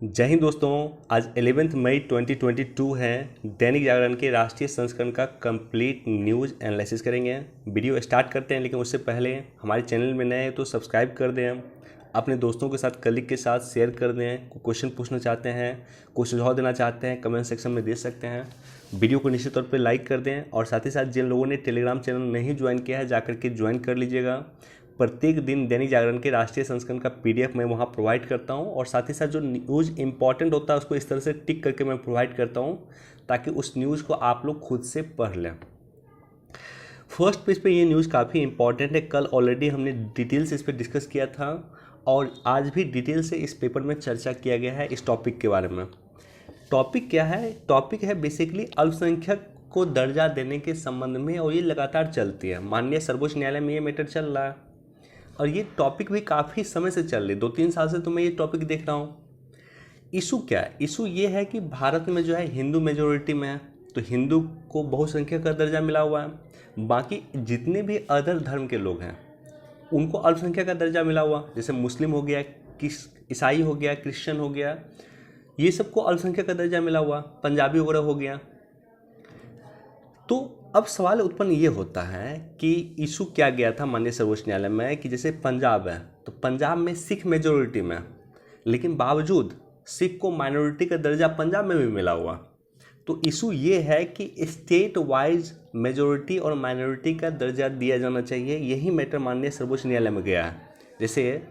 जय हिंद दोस्तों। आज 11 मई 2022 है। दैनिक जागरण के राष्ट्रीय संस्करण का कंप्लीट न्यूज़ एनालिसिस करेंगे। वीडियो स्टार्ट करते हैं, लेकिन उससे पहले हमारे चैनल में नए हैं तो सब्सक्राइब कर दें, अपने दोस्तों के साथ, कलीग के साथ शेयर कर दें। कोई क्वेश्चन पूछना चाहते हैं, कोई सुझाव देना चाहते हैं, कमेंट सेक्शन में दे सकते हैं। वीडियो को निश्चित तौर पर लाइक कर दें और साथ ही साथ जिन लोगों ने टेलीग्राम चैनल नहीं ज्वाइन किया है जाकर के ज्वाइन कर लीजिएगा। प्रत्येक दिन दैनिक जागरण के राष्ट्रीय संस्करण का पीडीएफ मैं वहाँ प्रोवाइड करता हूँ और साथ ही साथ जो न्यूज़ इंपॉर्टेंट होता है उसको इस तरह से टिक करके मैं प्रोवाइड करता हूँ ताकि उस न्यूज़ को आप लोग खुद से पढ़ लें। फर्स्ट पेज पे ये न्यूज़ काफ़ी इंपॉर्टेंट है। कल ऑलरेडी हमने डिटेल से इस पर डिस्कस किया था और आज भी डिटेल से इस पेपर में चर्चा किया गया है इस टॉपिक के बारे में। टॉपिक क्या है? टॉपिक है बेसिकली अल्पसंख्यक को दर्जा देने के संबंध में, और ये लगातार चलती है। माननीय सर्वोच्च न्यायालय में ये मैटर चल रहा है और ये टॉपिक भी काफ़ी समय से चल रही, 2-3 साल से तो मैं ये टॉपिक देख रहा हूँ। इशू क्या है? इशू ये है कि भारत में जो है हिंदू मेजोरिटी में है, तो हिंदू को बहुसंख्यक का दर्जा मिला हुआ है। बाकी जितने भी अदर धर्म के लोग हैं उनको अल्पसंख्यक का दर्जा मिला हुआ, जैसे मुस्लिम हो गया, ईसाई हो गया, क्रिश्चियन हो गया, ये सबको अल्पसंख्यक का दर्जा मिला हुआ, पंजाबी वगैरह हो गया। तो अब सवाल उत्पन्न ये होता है कि इशू क्या गया था माननीय सर्वोच्च न्यायालय में कि जैसे पंजाब है तो पंजाब में सिख मेजोरिटी में, लेकिन बावजूद सिख को माइनॉरिटी का दर्जा पंजाब में भी मिला हुआ। तो इशू ये है कि स्टेट वाइज मेजोरिटी और माइनॉरिटी का दर्जा दिया जाना चाहिए। यही मैटर माननीय सर्वोच्च न्यायालय में गया है। जैसे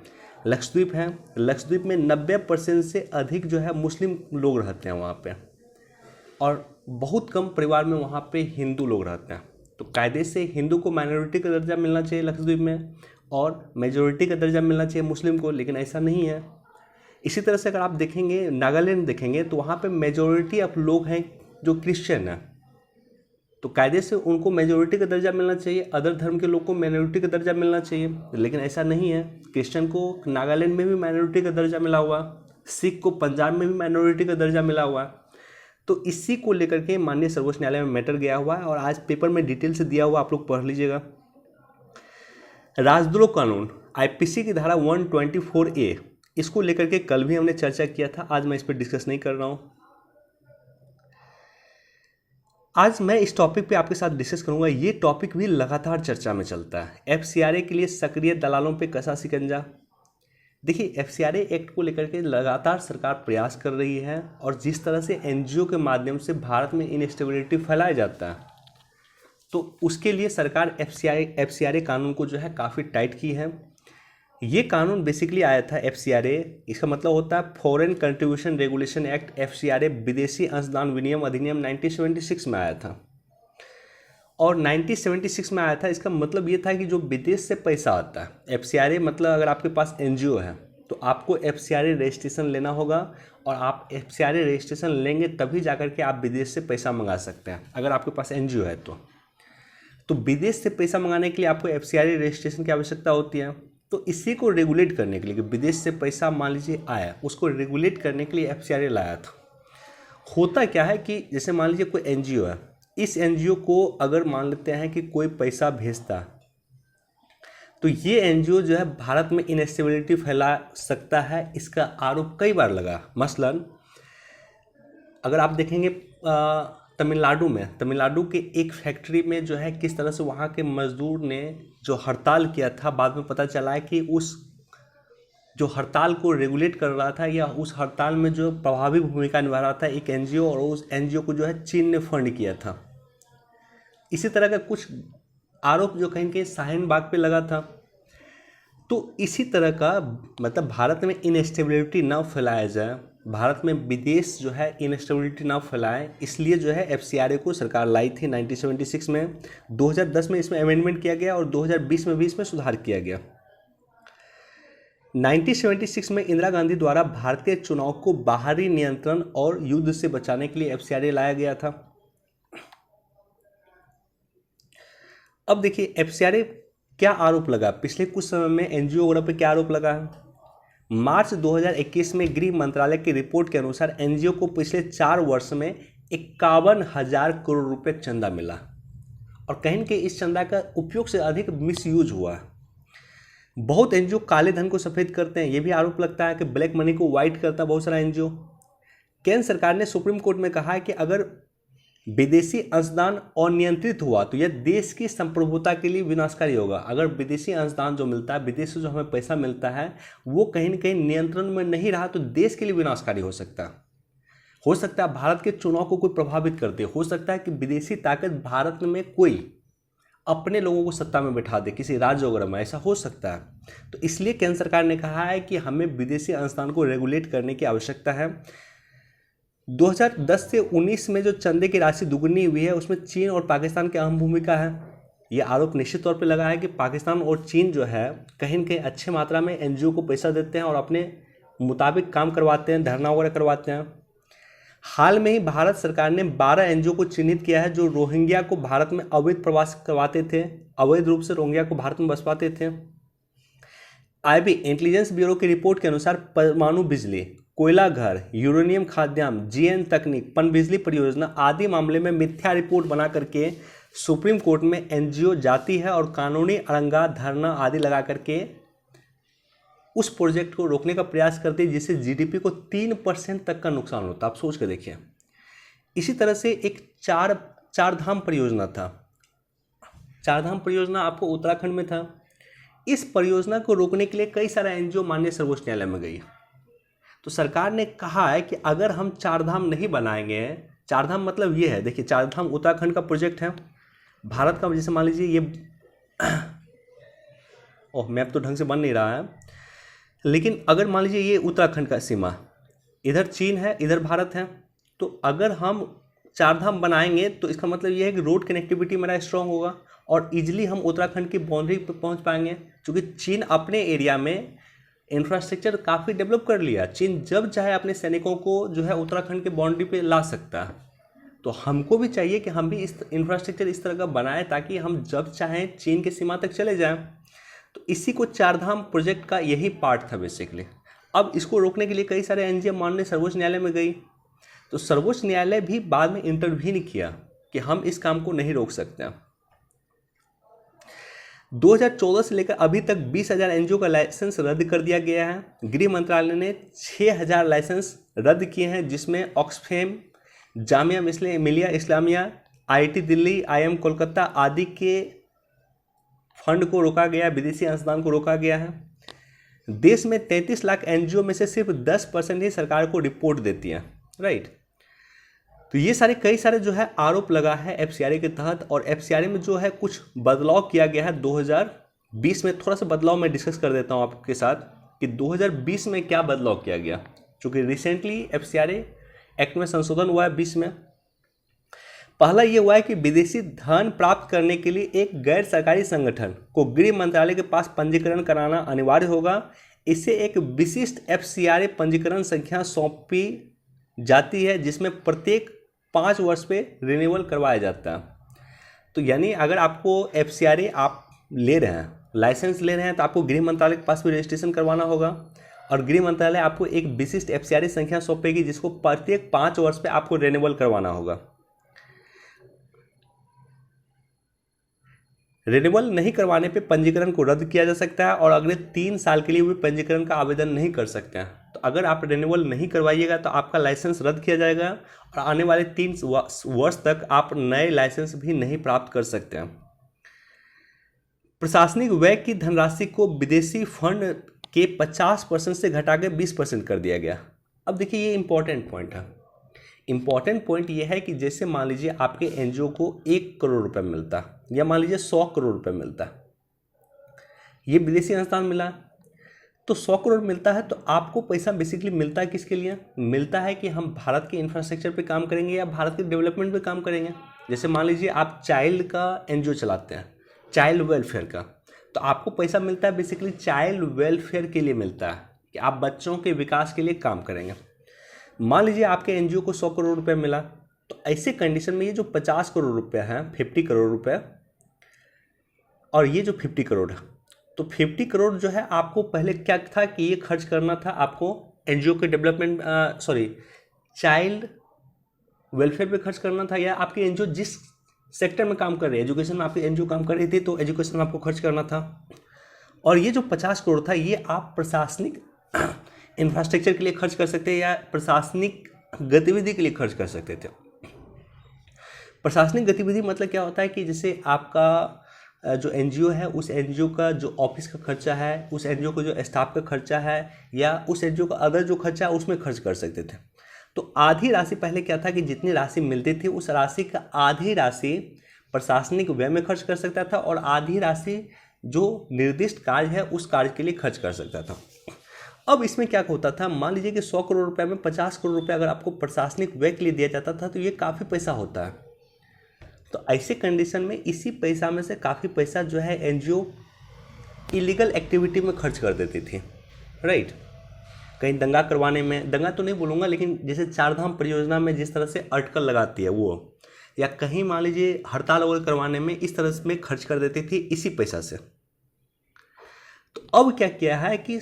लक्षद्वीप है, लक्षद्वीप में 90% से अधिक जो है मुस्लिम लोग रहते हैं वहाँ पे, और बहुत कम परिवार में वहाँ पे हिंदू लोग रहते हैं। तो कायदे से हिंदू को माइनॉरिटी का दर्जा मिलना चाहिए लक्षद्वीप में और मेजॉरिटी का दर्जा मिलना चाहिए मुस्लिम को, लेकिन ऐसा नहीं है। इसी तरह से अगर आप देखेंगे नागालैंड देखेंगे तो वहाँ पे मेजॉरिटी ऑफ लोग हैं जो क्रिश्चियन है, तो कायदे से उनको मेजॉरिटी का दर्जा मिलना चाहिए, अदर धर्म के लोग को माइनॉरिटी का दर्जा मिलना चाहिए, लेकिन ऐसा नहीं है। क्रिश्चियन को नागालैंड में भी माइनॉरिटी का दर्जा मिला हुआ, सिख को पंजाब में भी माइनॉरिटी का दर्जा मिला हुआ। तो इसी को लेकर के माननीय सर्वोच्च न्यायालय में मैटर गया हुआ है और आज पेपर में डिटेल से दिया हुआ, आप लोग पढ़ लीजिएगा। राजद्रोह कानून आईपीसी की धारा 124A, इसको लेकर के कल भी हमने चर्चा किया था, आज मैं इस पर डिस्कस नहीं कर रहा हूं। आज मैं इस टॉपिक पे आपके साथ डिस्कस करूंगा। ये टॉपिक भी लगातार चर्चा में चलता है। एफसीआरए के लिए सक्रिय दलालों पे कसा शिकंजा। देखिए, एफसीआरए एक्ट को लेकर के लगातार सरकार प्रयास कर रही है और जिस तरह से एनजीओ के माध्यम से भारत में इनस्टेबिलिटी फैलाया जाता है, तो उसके लिए सरकार एफसीआरए कानून को जो है काफ़ी टाइट की है। ये कानून बेसिकली आया था एफसीआरए, इसका मतलब होता है foreign contribution regulation act. FCRA विदेशी अंशदान विनियम अधिनियम 1976 में आया था और 1976 में आया था। इसका मतलब ये था कि जो विदेश से पैसा आता है, एफसीआरए मतलब अगर आपके पास एनजीओ है तो आपको एफसीआरए रजिस्ट्रेशन लेना होगा और आप एफसीआरए रजिस्ट्रेशन लेंगे तभी जाकर के आप विदेश से पैसा मंगा सकते हैं, अगर आपके पास एनजीओ है तो विदेश से पैसा मंगाने के लिए आपको एफसीआरए रजिस्ट्रेशन की आवश्यकता होती है। तो इसी को रेगुलेट करने के लिए कि विदेश से पैसा मान लीजिए आया, उसको रेगुलेट करने के लिए एफसीआरए लाया था। होता क्या है कि जैसे मान लीजिए कोई एनजीओ है, इस एनजीओ को अगर मान लेते हैं कि कोई पैसा भेजता तो ये एनजीओ जो है भारत में इनस्टेबिलिटी फैला सकता है, इसका आरोप कई बार लगा। मसलन अगर आप देखेंगे तमिलनाडु के एक फैक्ट्री में जो है किस तरह से वहाँ के मजदूर ने जो हड़ताल किया था, बाद में पता चला है कि उस जो हड़ताल को रेगुलेट कर रहा था या उस हड़ताल में जो प्रभावी भूमिका निभा रहा था एक एनजीओ, और उस एनजीओ को जो है चीन ने फंड किया था। इसी तरह का कुछ आरोप जो कहीं कहीं शाहीन बाग पे लगा था। तो इसी तरह का मतलब भारत में इनस्टेबिलिटी ना फैलाया जाए, भारत में विदेश जो है इनस्टेबिलिटी ना फैलाए, इसलिए जो है एफसीआरए को सरकार लाई थी 1976 में। 2010 में इसमें अमेंडमेंट किया गया और 2020 में भी इसमें सुधार किया गया। 1976 में इंदिरा गांधी द्वारा भारतीय चुनाव को बाहरी नियंत्रण और युद्ध से बचाने के लिए एफसीआरए लाया गया था। अब देखिए एफसीआरए क्या आरोप लगा, पिछले कुछ समय में एनजीओ वगैरह पे क्या आरोप लगा है। मार्च 2021 में गृह मंत्रालय की रिपोर्ट के अनुसार एनजीओ को पिछले 4 वर्ष में 51,000 करोड़ रुपए चंदा मिला और कहीं कि इस चंदा का उपयोग से अधिक मिसयूज हुआ। बहुत एनजीओ काले धन को सफ़ेद करते हैं, ये भी आरोप लगता है कि ब्लैक मनी को वाइट करता है बहुत सारा एनजीओ। केंद्र सरकार ने सुप्रीम कोर्ट में कहा है कि अगर विदेशी अंशदान अनियंत्रित हुआ तो यह देश की संप्रभुता के लिए विनाशकारी होगा। अगर विदेशी अंशदान जो मिलता है, विदेश से जो हमें पैसा मिलता है, वो कहीं ना कहीं नियंत्रण में नहीं रहा तो देश के लिए विनाशकारी हो सकता है। हो सकता है भारत के चुनाव को कोई प्रभावित करते, हो सकता है कि विदेशी ताकत भारत में कोई अपने लोगों को सत्ता में बैठा दे किसी राज्य वगैरह में, ऐसा हो सकता है। तो इसलिए केंद्र सरकार ने कहा है कि हमें विदेशी अंशदान को रेगुलेट करने की आवश्यकता है। 2010 से 19 में जो चंदे की राशि दुगनी हुई है उसमें चीन और पाकिस्तान की अहम भूमिका है। ये आरोप निश्चित तौर पे लगा है कि पाकिस्तान और चीन जो है कहीं न कहीं अच्छे मात्रा में एनजीओ को पैसा देते हैं और अपने मुताबिक काम करवाते हैं, धरना वगैरह करवाते हैं। हाल में ही भारत सरकार ने 12 एनजीओ को चिन्हित किया है जो रोहिंग्या को भारत में अवैध प्रवास करवाते थे, अवैध रूप से रोहिंग्या को भारत में बसवाते थे। आईबी इंटेलिजेंस ब्यूरो की रिपोर्ट के अनुसार परमाणु बिजली, कोयला घर, यूरेनियम खाद्यान्न, जीएन तकनीक, पनबिजली परियोजना आदि मामले में मिथ्या रिपोर्ट बना करके सुप्रीम कोर्ट में एनजीओ जाती है और कानूनी अड़ंगा, धरना आदि लगा करके उस प्रोजेक्ट को रोकने का प्रयास करती है जिससे जीडीपी को 3% तक का नुकसान होता है। आप सोच कर देखिए। इसी तरह से एक चार धाम परियोजना था। चार धाम परियोजना आपको उत्तराखंड में था। इस परियोजना को रोकने के लिए कई सारा एनजीओ माननीय सर्वोच्च न्यायालय में गई। तो सरकार ने कहा है कि अगर हम चार धाम नहीं बनाएंगे, चार धाम मतलब ये है, देखिए चार धाम उत्तराखंड का प्रोजेक्ट है भारत का। जैसे मान लीजिए ये मैप तो ढंग से बन नहीं रहा है, लेकिन अगर मान लीजिए ये उत्तराखंड का सीमा, इधर चीन है, इधर भारत है, तो अगर हम चार धाम बनाएंगे तो इसका मतलब ये है कि रोड कनेक्टिविटी मेरा स्ट्रांग होगा और इजीली हम उत्तराखंड की बाउंड्री पर पहुंच पाएंगे। क्योंकि चीन अपने एरिया में इंफ्रास्ट्रक्चर काफ़ी डेवलप कर लिया। चीन जब चाहे अपने सैनिकों को जो है उत्तराखंड के बाउंड्री पे ला सकता है। तो हमको भी चाहिए कि हम भी इस इंफ्रास्ट्रक्चर इस तरह का बनाएं ताकि हम जब चाहें चीन की सीमा तक चले जाएं। तो इसी को चारधाम प्रोजेक्ट का यही पार्ट था बेसिकली। अब इसको रोकने के लिए कई सारे एनजीओ माननीय सर्वोच्च न्यायालय में गई, तो सर्वोच्च न्यायालय भी बाद में इंटरवीन किया कि हम इस काम को नहीं रोक सकते हैं। 2014 से लेकर अभी तक 20,000 एनजीओ का लाइसेंस रद्द कर दिया गया है। गृह मंत्रालय ने 6,000 लाइसेंस रद्द किए हैं, जिसमें Oxfam, Jamia Millia Islamia, IIT Delhi, IM Kolkata आदि के फंड को रोका गया, विदेशी अंशदान को रोका गया है। देश में 33 लाख एनजीओ में से सिर्फ 10% ही सरकार को रिपोर्ट देती है, राइट। तो ये सारे कई सारे जो है आरोप लगा है एफसीआरए के तहत, और एफसीआरए में जो है कुछ बदलाव किया गया है 2020 में। थोड़ा सा बदलाव मैं डिस्कस कर देता हूँ आपके साथ कि 2020 में क्या बदलाव किया गया, क्योंकि रिसेंटली एफसीआरए एक्ट में संशोधन हुआ है 20 में। पहला ये हुआ है कि विदेशी धन प्राप्त करने के लिए एक गैर सरकारी संगठन को गृह मंत्रालय के पास पंजीकरण कराना अनिवार्य होगा। इससे एक विशिष्ट एफसीआरए पंजीकरण संख्या सौंपी जाती है, जिसमें प्रत्येक 5 वर्ष पे रिन्यूअल करवाया जाता है। तो यानी अगर आपको एफसीआरए आप ले रहे हैं, लाइसेंस ले रहे हैं, तो आपको गृह मंत्रालय के पास भी रजिस्ट्रेशन करवाना होगा, और गृह मंत्रालय आपको एक विशिष्ट एफसीआरए संख्या सौंपेगी जिसको प्रत्येक 5 वर्ष पे आपको रिन्यूअल करवाना होगा। रिन्यूअल नहीं करवाने पे पंजीकरण को रद्द किया जा सकता है और अगले 3 साल के लिए भी पंजीकरण का आवेदन नहीं कर सकते हैं। तो अगर आप रिन्यूअल नहीं करवाइएगा तो आपका लाइसेंस रद्द किया जाएगा और आने वाले 3 वर्ष तक आप नए लाइसेंस भी नहीं प्राप्त कर सकते हैं। प्रशासनिक व्यय की धनराशि को विदेशी फंड के 50% से घटा के 20% कर दिया गया। अब देखिए ये इंपॉर्टेंट पॉइंट है। इंपॉर्टेंट पॉइंट ये है कि जैसे मान लीजिए आपके एनजीओ को 1 करोड़ रुपए मिलता या मान लीजिए 100 करोड़ रुपए मिलता, ये विदेशी अनुदान मिला तो 100 करोड़ मिलता है, तो आपको पैसा बेसिकली मिलता है किसके लिए? मिलता है कि हम भारत के इंफ्रास्ट्रक्चर पे काम करेंगे या भारत के डेवलपमेंट पे काम करेंगे। जैसे मान लीजिए आप चाइल्ड का एनजीओ चलाते हैं, चाइल्ड वेलफेयर का, तो आपको पैसा मिलता है बेसिकली चाइल्ड वेलफेयर के लिए मिलता है कि आप बच्चों के विकास के लिए काम करेंगे। मान लीजिए आपके एनजीओ को 100 करोड़ रुपए मिला, तो ऐसे कंडीशन में ये जो 50 करोड़ रुपए हैं, 50 करोड़ रुपए, और ये जो 50 करोड़ है, तो 50 करोड़ जो है आपको पहले क्या था कि ये खर्च करना था आपको एनजीओ के डेवलपमेंट चाइल्ड वेलफेयर पे खर्च करना था, या आपकी एनजीओ जिस सेक्टर में काम कर रही है, एजुकेशन में आपकी एनजीओ काम कर रही थी तो एजुकेशन में आपको खर्च करना था। और ये जो 50 करोड़ था ये आप प्रशासनिक इंफ्रास्ट्रक्चर के लिए खर्च कर सकते हैं या प्रशासनिक गतिविधि के लिए खर्च कर सकते थे। प्रशासनिक गतिविधि मतलब क्या होता है कि जैसे आपका जो एनजीओ है उस एनजीओ का जो ऑफिस का खर्चा है, उस एनजीओ का जो स्टाफ का खर्चा है या उस एनजीओ का अदर जो खर्चा है उसमें खर्च कर सकते थे। तो आधी राशि पहले क्या था कि जितनी राशि मिलती थी उस राशि का आधी राशि प्रशासनिक व्यय में खर्च कर सकता था और आधी राशि जो निर्दिष्ट कार्य है उस कार्य के लिए खर्च कर सकता था। अब इसमें क्या होता था, मान लीजिए कि 100 करोड़ रुपए में 50 करोड़ रुपए अगर आपको प्रशासनिक व्यय के लिए दिया जाता था तो ये काफ़ी पैसा होता है। तो ऐसे कंडीशन में इसी पैसा में से काफ़ी पैसा जो है एनजीओ इलीगल एक्टिविटी में खर्च कर देती थी, राइट। कहीं दंगा करवाने में, दंगा तो नहीं बोलूँगा लेकिन जैसे चारधाम परियोजना में जिस तरह से अटकल लगाती है वो, या कहीं मान लीजिए हड़ताल वगैरह करवाने में इस तरह से में खर्च कर देती थी इसी पैसा से। तो अब क्या किया है कि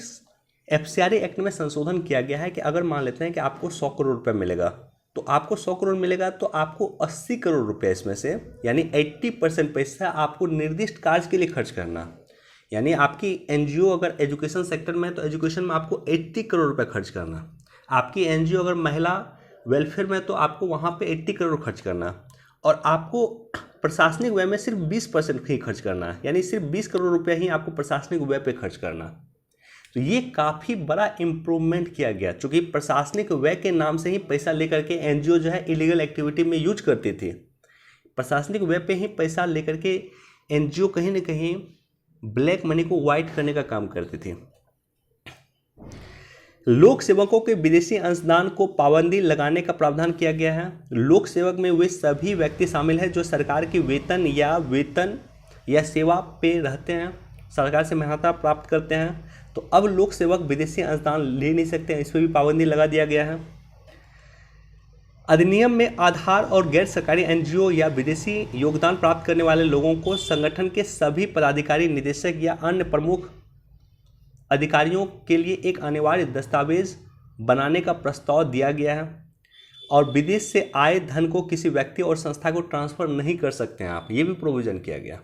एफसीआरए एक्ट में संशोधन किया गया है कि अगर मान लेते हैं कि आपको 100 करोड़ रुपए मिलेगा तो आपको 100 करोड़ मिलेगा तो आपको 80 करोड़ रुपए इसमें से यानी 80% पैसा आपको निर्दिष्ट कार्य के लिए खर्च करना। यानी आपकी एनजीओ अगर एजुकेशन सेक्टर में है तो एजुकेशन में आपको 80 करोड़ रुपए खर्च करना। आपकी एनजीओ अगर महिला वेलफेयर में तो आपको वहाँ पे 80 करोड़ खर्च करना और आपको प्रशासनिक व्यय में सिर्फ 20% ही खर्च करना है, यानी सिर्फ 20 करोड़ रुपया ही आपको प्रशासनिक व्यय पे खर्च करना। तो ये काफ़ी बड़ा इम्प्रूवमेंट किया गया, क्योंकि प्रशासनिक व्यय के नाम से ही पैसा लेकर के एनजीओ जो है इलीगल एक्टिविटी में यूज करती थी। प्रशासनिक व्यय पे ही पैसा लेकर के एनजीओ कहीं ना कहीं ब्लैक मनी को वाइट करने का काम करती थी। लोक सेवकों के विदेशी अंशदान को पाबंदी लगाने का प्रावधान किया गया है। लोक सेवक में वे सभी व्यक्ति शामिल हैं जो सरकार की वेतन या सेवा पे रहते हैं, सरकार से मान्यता प्राप्त करते हैं। तो अब लोक सेवक विदेशी अंशदान ले नहीं सकते हैं, इस पर भी पाबंदी लगा दिया गया है। अधिनियम में आधार और गैर सरकारी एनजीओ या विदेशी योगदान प्राप्त करने वाले लोगों को संगठन के सभी पदाधिकारी, निदेशक या अन्य प्रमुख अधिकारियों के लिए एक अनिवार्य दस्तावेज बनाने का प्रस्ताव दिया गया है। और विदेश से आए धन को किसी व्यक्ति और संस्था को ट्रांसफर नहीं कर सकते हैं आप, ये भी प्रोविजन किया गया।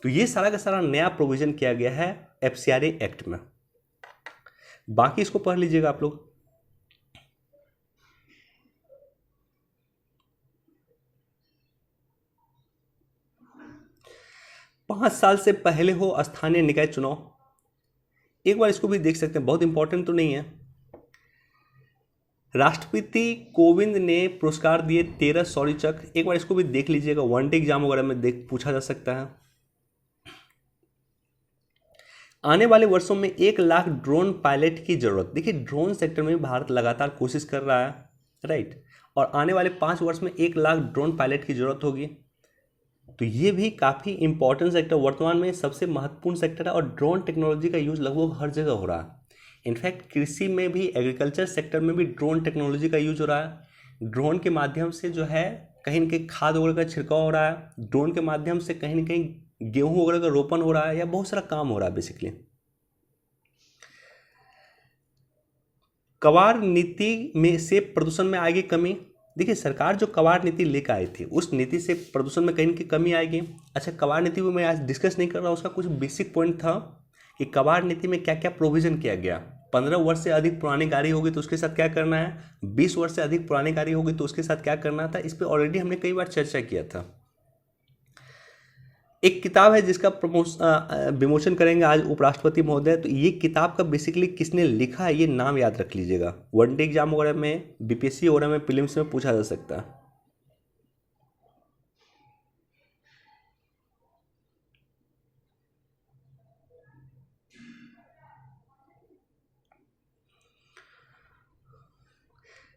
तो ये सारा का सारा नया प्रोविजन किया गया है एफसीआरए एक्ट में। बाकी इसको पढ़ लीजिएगा आप लोग। पाँच साल से पहले हो स्थानीय निकाय चुनाव, एक बार इसको भी देख सकते हैं, बहुत इंपॉर्टेंट तो नहीं है। राष्ट्रपति कोविंद ने पुरस्कार दिए 13 शौर्य चक्र, एक बार इसको भी देख लीजिएगा, वनडे एग्जाम वगैरह में देख पूछा जा सकता है। आने वाले वर्षों में 1 लाख ड्रोन पायलट की जरूरत, देखिए ड्रोन सेक्टर में भारत लगातार कोशिश कर रहा है, राइट। और आने वाले 5 वर्ष में 1 लाख ड्रोन पायलट की जरूरत होगी। तो ये भी काफ़ी इंपॉर्टेंट सेक्टर, वर्तमान में सबसे महत्वपूर्ण सेक्टर है और ड्रोन टेक्नोलॉजी का यूज़ लगभग हर जगह हो रहा है। इनफैक्ट कृषि में भी, एग्रीकल्चर सेक्टर में भी ड्रोन टेक्नोलॉजी का यूज हो रहा है। ड्रोन के माध्यम से जो है कहीं ना कहीं खाद वगैरह का छिड़काव हो रहा है, ड्रोन के माध्यम से कहीं ना कहीं गेहूं वगैरह का रोपण हो रहा है, या बहुत सारा काम हो रहा है बेसिकली। कबाड़ नीति में से प्रदूषण में आएगी कमी, देखिए सरकार जो कबाड़ नीति लेकर आई थी उस नीति से प्रदूषण में कहीं की कमी आएगी। अच्छा, कबाड़ नीति में मैं आज डिस्कस नहीं कर रहा, उसका कुछ बेसिक पॉइंट था कि कबाड़ नीति में क्या क्या प्रोविजन किया गया। 15 वर्ष से अधिक पुरानी गाड़ी होगी तो उसके साथ क्या करना है, 20 वर्ष से अधिक पुरानी गाड़ी होगी तो उसके साथ क्या करना था, इस पर ऑलरेडी हमने कई बार चर्चा किया था। एक किताब है जिसका विमोचन करेंगे आज उपराष्ट्रपति महोदय, तो ये किताब का बेसिकली किसने लिखा है ये नाम याद रख लीजिएगा, वनडे एग्जाम वगैरह में, बीपीएससी वगैरह में, प्रीलिम्स में पूछा जा सकता है।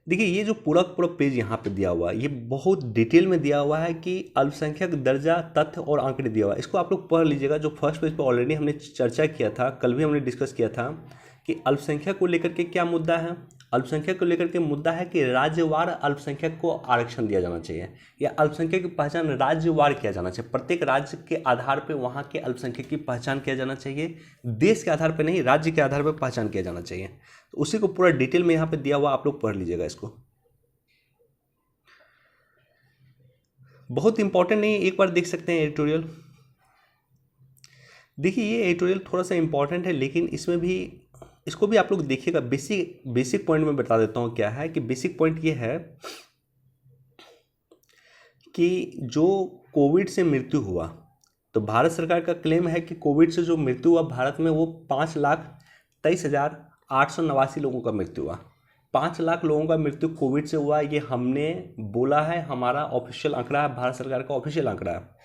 देखिए ये जो पूरा पूरा पेज यहाँ पे दिया हुआ है ये बहुत डिटेल में दिया हुआ है कि अल्पसंख्यक दर्जा, तथ्य और आंकड़े दिया हुआ है, इसको आप लोग पढ़ लीजिएगा। जो फर्स्ट पेज पे ऑलरेडी हमने चर्चा किया था, कल भी हमने डिस्कस किया था कि अल्पसंख्यक को लेकर के क्या मुद्दा है। अल्पसंख्यक को लेकर के मुद्दा है कि राज्यवार अल्पसंख्यक को आरक्षण दिया जाना चाहिए, या अल्पसंख्यक की पहचान राज्यवार किया जाना चाहिए। प्रत्येक राज्य के आधार पर वहाँ के अल्पसंख्यक की पहचान किया जाना चाहिए, देश के आधार पर नहीं, राज्य के आधार पर पहचान किया जाना चाहिए। तो उसी को पूरा डिटेल में यहाँ पे दिया हुआ, आप लोग पढ़ लीजिएगा इसको, बहुत इंपॉर्टेंट नहीं है, एक बार देख सकते हैं एडिटोरियल। देखिए ये एडिटोरियल थोड़ा सा इम्पॉर्टेंट है, लेकिन इसमें भी इसको भी आप लोग देखिएगा। बेसिक पॉइंट में बता देता हूँ क्या है कि बेसिक पॉइंट ये है कि जो कोविड से मृत्यु हुआ, तो भारत सरकार का क्लेम है कि कोविड से जो मृत्यु हुआ भारत में वो 5,23,889 लोगों का मृत्यु हुआ। 5 लाख लोगों का मृत्यु कोविड से हुआ, ये हमने बोला है, हमारा ऑफिशियल आंकड़ा है, भारत सरकार का ऑफिशियल आंकड़ा है।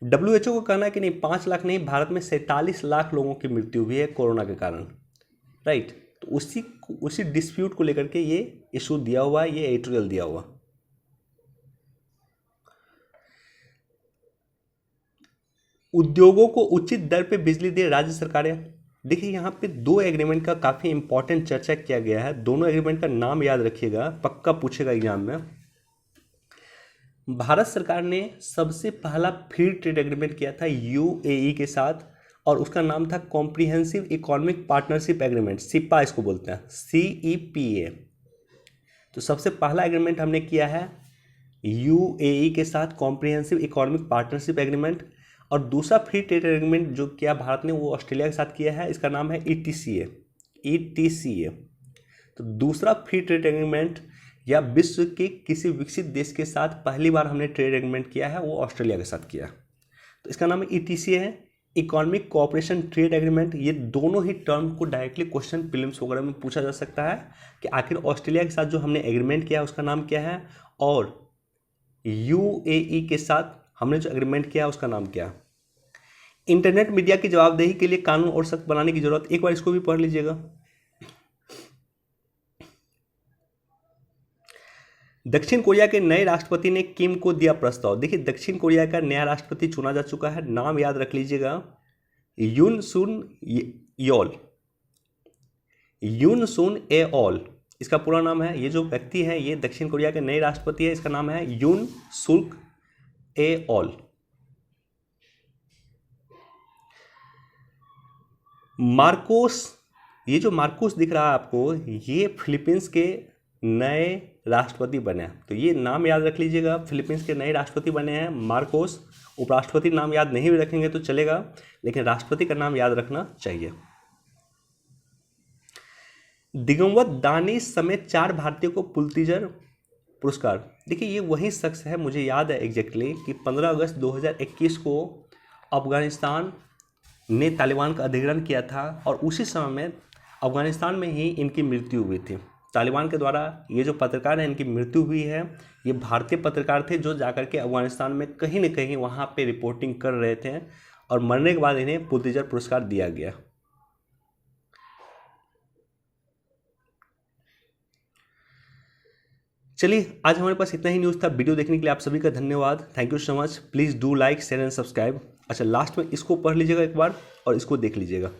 WHO को कहना है कि नहीं 5 लाख नहीं, भारत में 47 लाख लोगों की मृत्यु हुई है कोरोना के कारण, राइट। तो उसी डिस्प्यूट को लेकर के ये इशू दिया हुआ है, ये एडिटोरियल दिया हुआ। उद्योगों को उचित दर पे बिजली दे राज्य सरकारें। देखिए यहाँ पे 2 एग्रीमेंट का काफ़ी इंपॉर्टेंट चर्चा किया गया है। दोनों एग्रीमेंट का नाम याद रखिएगा, पक्का पूछेगा एग्जाम में। भारत सरकार ने सबसे पहला फ्री ट्रेड एग्रीमेंट किया था UAE के साथ, और उसका नाम था कॉम्प्रिहेंसिव इकोनॉमिक पार्टनरशिप एग्रीमेंट, सिपा इसको बोलते हैं, CEPA। तो सबसे पहला एग्रीमेंट हमने किया है UAE के साथ, कॉम्प्रिहेंसिव इकोनॉमिक पार्टनरशिप एग्रीमेंट। और दूसरा फ्री ट्रेड एग्रीमेंट जो किया भारत ने वो ऑस्ट्रेलिया के साथ किया है, इसका नाम है ETCA। तो दूसरा फ्री ट्रेड एग्रीमेंट या विश्व के किसी विकसित देश के साथ पहली बार हमने ट्रेड एग्रीमेंट किया है वो ऑस्ट्रेलिया के साथ किया, तो इसका नाम ETCA है, इकोनॉमिक कोऑपरेशन ट्रेड एग्रीमेंट। ये दोनों ही टर्म को डायरेक्टली क्वेश्चन प्रीलिम्स वगैरह में पूछा जा सकता है कि आखिर ऑस्ट्रेलिया के साथ जो हमने एग्रीमेंट किया उसका नाम क्या है, और UAE के साथ हमने जो एग्रीमेंट किया उसका नाम क्या। इंटरनेट मीडिया की जवाबदेही के लिए कानून और सख्त बनाने की जरूरत, एक बार इसको भी पढ़ लीजिएगा। दक्षिण कोरिया के नए राष्ट्रपति ने किम को दिया प्रस्ताव। देखिए दक्षिण कोरिया का नया राष्ट्रपति चुना जा चुका है, नाम याद रख लीजिएगा, यून सुन एओल इसका पूरा नाम है। ये जो व्यक्ति है ये दक्षिण कोरिया के नए राष्ट्रपति है, इसका नाम है यून सुक एओल। मार्कोस, ये जो मार्कोस दिख रहा है आपको, ये फिलीपींस के नए राष्ट्रपति बने हैं, तो ये नाम याद रख लीजिएगा, फिलीपींस के नए राष्ट्रपति बने हैं मार्कोस। उपराष्ट्रपति नाम याद नहीं भी रखेंगे तो चलेगा, लेकिन राष्ट्रपति का नाम याद रखना चाहिए। दिगंबत दानी समेत 4 भारतीयों को पुलित्जर पुरस्कार। देखिए ये वही शख्स है, मुझे याद है एग्जैक्टली कि 15 अगस्त 2021 को अफगानिस्तान ने तालिबान का अधिग्रहण किया था, और उसी समय में अफगानिस्तान में ही इनकी मृत्यु हुई थी। तालिबान के द्वारा ये जो पत्रकार हैं इनकी मृत्यु हुई है। ये भारतीय पत्रकार थे जो जाकर के अफगानिस्तान में कहीं न कहीं वहाँ पे रिपोर्टिंग कर रहे थे, और मरने के बाद इन्हें पुलित्जर पुरस्कार दिया गया। चलिए आज हमारे पास इतना ही न्यूज़ था। वीडियो देखने के लिए आप सभी का धन्यवाद, thank you so much. Please do like share and subscribe. अच्छा लास्ट में इसको पढ़ लीजिएगा एक बार और इसको देख लीजिएगा।